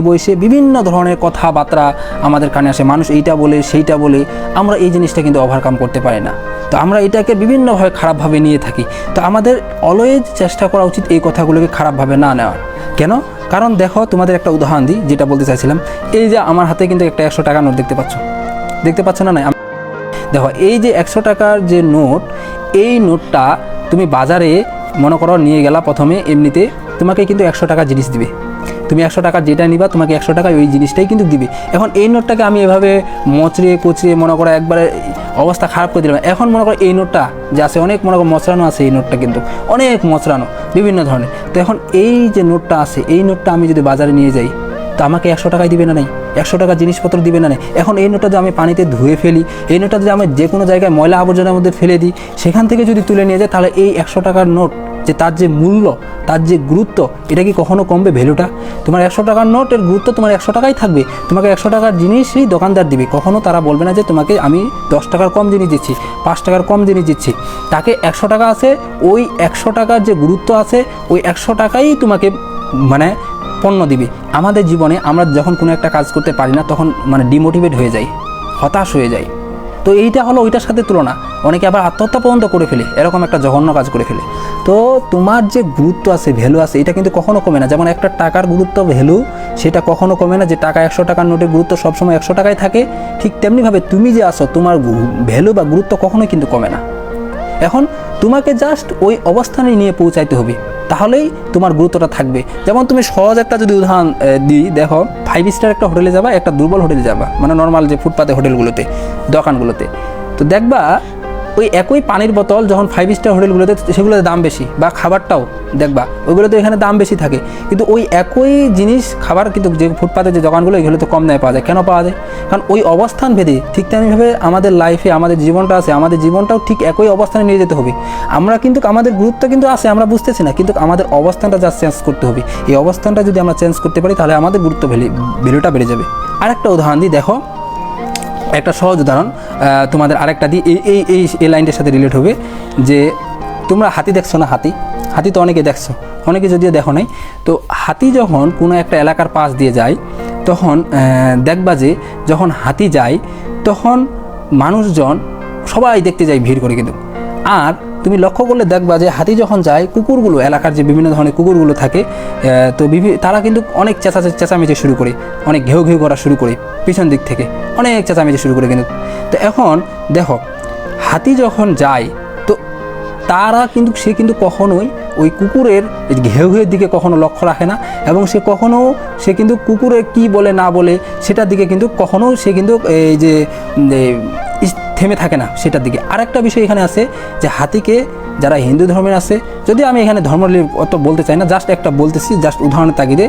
বসে বিভিন্ন ধরনের কথাবার্তা আমাদের কানে আসে, মানুষ এইটা বলে সেইটা বলে, আমরা এই জিনিসটা কিন্তু ওভারকাম করতে পারি না। তো আমরা এটাকে বিভিন্নভাবে খারাপভাবে নিয়ে থাকি। তো আমাদের অলওয়েজ চেষ্টা করা উচিত এই কথাগুলোকে খারাপভাবে না নেওয়ার। কেন? কারণ দেখো, তোমাদের একটা উদাহরণ দিই, যেটা বলতে চাইছিলাম। এই যে আমার হাতে কিন্তু একটা 100 টাকার নোট দেখতে পাচ্ছ না? দেখো, এই যে 100 টাকার যে নোট, এই নোটটা তুমি বাজারে মনে করো নিয়ে গেলা, প্রথমে এমনিতে তোমাকে কিন্তু 100 টাকা জিনিস দিবে। তুমি 100 টাকা যেটা নিবা তোমাকে 100 টাকা ওই জিনিসটাই কিন্তু দিবে। এখন এই নোটটাকে আমি এভাবে মচড়ে কুচড়ে মনে করো একবারে অবস্থা খারাপ করে দিলাম। এখন মনে করো এই নোটটা যে আছে অনেক মনে করো মচড়ানো আছে, এই নোটটা কিন্তু অনেক মচড়ানো বিভিন্ন ধরনের। তো এখন এই যে নোটটা আছে, এই নোটটা আমি যদি বাজারে নিয়ে যাই তো আমাকে 100 টাকায় দিবে না নাই? 100 টাকা জিনিসপত্র দিবে না নাই? এখন এই নোটটা যদি আমি পানিতে ধুয়ে ফেলি, এই নোটটা যদি আমি যে কোনো জায়গায় ময়লা আবর্জনার মধ্যে ফেলে দিই, সেখান থেকে যদি তুলে নিয়ে যাই, তাহলে এই 100 টাকার নোট যে তার যে মূল্য, তার যে গুরুত্ব, এটা কি কখনো কমবে? ভ্যালুটা তোমার 100 টাকার নোটের গুরুত্ব তোমার 100 টাকাই থাকবে। তোমাকে 100 টাকার জিনিসই দোকানদার দিবে, কখনো তারা বলবে না যে তোমাকে আমি 10 টাকার কম জিনিস দিচ্ছি, 5 টাকার কম জিনিস দিচ্ছি। তাকে 100 টাকা আছে, ওই 100 টাকার যে গুরুত্ব আছে, ওই 100 টাকাই তোমাকে মানে পণ্য দিবে। আমাদের জীবনে আমরা যখন কোনো একটা কাজ করতে পারি না, তখন মানে ডিমোটিভেট হয়ে যাই, হতাশ হয়ে যাই। তো এইটা হলো ওইটার সাথে তুলনা। অনেকে আবার আত্মহত্যা পর্যন্ত করে ফেলে, এরকম একটা জঘন্য কাজ করে ফেলে। তো তোমার যে গুরুত্ব আছে, ভ্যালু আছে, এটা কিন্তু কখনো কমে না। যেমন একটা টাকার গুরুত্ব, ভ্যালু, সেটা কখনো কমে না। যে টাকা 100 টাকার নোটের গুরুত্ব সবসময় 100 টাকায় থাকে, ঠিক তেমনিভাবে তুমি যে আসো, তোমার ভ্যালু বা গুরুত্ব কখনোই কিন্তু কমে না। এখন তোমাকে জাস্ট ওই অবস্থানে নিয়ে পৌঁছাইতে হবে, তাহলেই তোমার গুরুত্বটা থাকবে। যেমন তুমি সহজ একটা যদি উদাহরণ দিই, দেখো 5 স্টার একটা হোটেলে যাবা, একটা দুর্বল হোটেলে যাবা, মানে নর্মাল যে ফুটপাতে হোটেলগুলোতে, দোকানগুলোতে, তো দেখবা ওই একই পানির বোতল যখন 5 স্টার হোটেলগুলোতে, সেগুলোতে দাম বেশি, বা খাবারটাও দেখবা ওইগুলোতে এখানে দাম বেশি থাকে, কিন্তু ওই একই জিনিস খাবার কিন্তু যে ফুটপাতে যে দোকানগুলো, এগুলোতে কম দামে পাওয়া যায়। কেন পাওয়া যায়? কারণ ওই অবস্থান ভেদে, ঠিক তেমনিভাবে আমাদের লাইফে আমাদের জীবনটা আছে, আমাদের জীবনটাও ঠিক একই অবস্থানে নিয়ে যেতে হবে। আমরা কিন্তু আমাদের গুরুত্ব কিন্তু আছে, আমরা বুঝতেছি না, কিন্তু আমাদের অবস্থানটা যা চেঞ্জ করতে হবে। এই অবস্থানটা যদি আমরা চেঞ্জ করতে পারি, তাহলে আমাদের গুরুত্ব ভ্যালুটা বেড়ে যাবে। আরেকটা উদাহরণ দিই, দেখো একটা সহজ উদাহরণ তোমাদের আরেকটা দিই, এই লাইনটার সাথে রিলেট হবে। যে তোমরা হাতি দেখছো না? হাতি তো অনেকে দেখছো, অনেকে যদিও দেখো নাই। তো হাতি যখন কোনো একটা এলাকার পাশ দিয়ে যায়, তখন দেখবা যে যখন হাতি যায়, তখন মানুষজন সবাই দেখতে যায় ভিড় করে কিন্তু। আর তুমি লক্ষ্য করলে দেখবা যে হাতি যখন যায়, কুকুরগুলো, এলাকার যে বিভিন্ন ধরনের কুকুরগুলো থাকে, তো তারা কিন্তু অনেক চেঁচামেচি শুরু করে, অনেক ঘেউ ঘেউ করা শুরু করে, পিছন দিক থেকে অনেক চেঁচামেচি শুরু করে কিন্তু। তো এখন দেখো, হাতি যখন যায়, তো সে কিন্তু কখনোই ওই কুকুরের ঘেউ ঘেউয়ের দিকে কখনো লক্ষ্য রাখে না, এবং সে কিন্তু কুকুরের কি বলে না বলে সেটার দিকে কিন্তু কখনো সে কিন্তু এই যে থেমে থাকে না সেটার দিকে। আরেকটা বিষয় এখানে আছে যে হাতিকে যারা হিন্দু ধর্মের আছে, যদি আমি এখানে ধর্ম অত বলতে চাই না, জাস্ট একটা বলতেছি, জাস্ট উদাহরণের তাগিদে,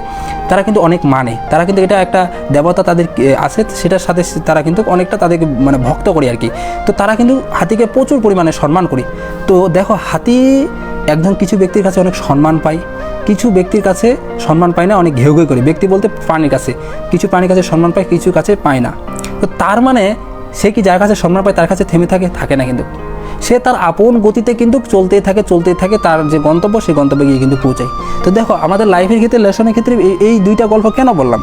তারা কিন্তু অনেক মানে, তারা কিন্তু এটা একটা দেবতা তাদের আছে, সেটার সাথে তারা কিন্তু অনেকটা তাদেরকে মানে ভক্ত করে আর কি। তো তারা কিন্তু হাতিকে প্রচুর পরিমাণে সম্মান করে। তো দেখো, হাতি একজন কিছু ব্যক্তির কাছে অনেক সম্মান পায়, কিছু ব্যক্তির কাছে সম্মান পায় না, অনেক ঘেউ ঘেউ করে। ব্যক্তি বলতে প্রাণীর কাছে, কিছু প্রাণীর কাছে সম্মান পায়, কিছু কাছে পায় না। তো তার মানে সে কি যার কাছে সম্মান পায় তার কাছে থেমে থাকে না, কিন্তু সে তার আপন গতিতে কিন্তু চলতেই থাকে, তার যে গন্তব্য, সেই গন্তব্যে গিয়ে কিন্তু পৌঁছায়। তো দেখো, আমাদের লাইফের ক্ষেত্রে, লেসনের ক্ষেত্রে এই দুইটা গল্প কেন বললাম?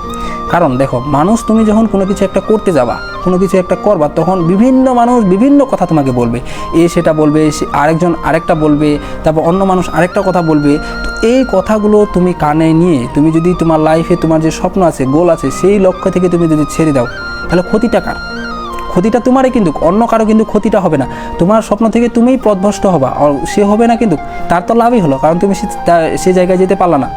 কারণ দেখো, মানুষ তুমি যখন কোনো কিছু একটা করতে যাবা, কোনো কিছু একটা করবা, তখন বিভিন্ন মানুষ বিভিন্ন কথা তোমাকে বলবে, সেটা বলবে, আরেকজন আরেকটা বলবে, তারপর অন্য মানুষ আরেকটা কথা বলবে। তো এই কথাগুলো তুমি কানে নিয়ে, তুমি যদি তোমার লাইফে তোমার যে স্বপ্ন আছে, গোল আছে, সেই লক্ষ্য থেকে তুমি যদি ছেড়ে দাও, তাহলে ক্ষতিটা কার? ক্ষতিটা তোমারই, কিন্তু অন্য কারো কিন্তু ক্ষতিটা হবে না। তোমার স্বপ্ন থেকে তুমিই পথভ্রষ্ট হবা, আর সে হবে না, কিন্তু তার তো লাভই হলো, কারণ তুমি সে জায়গায় যেতে পারলা না।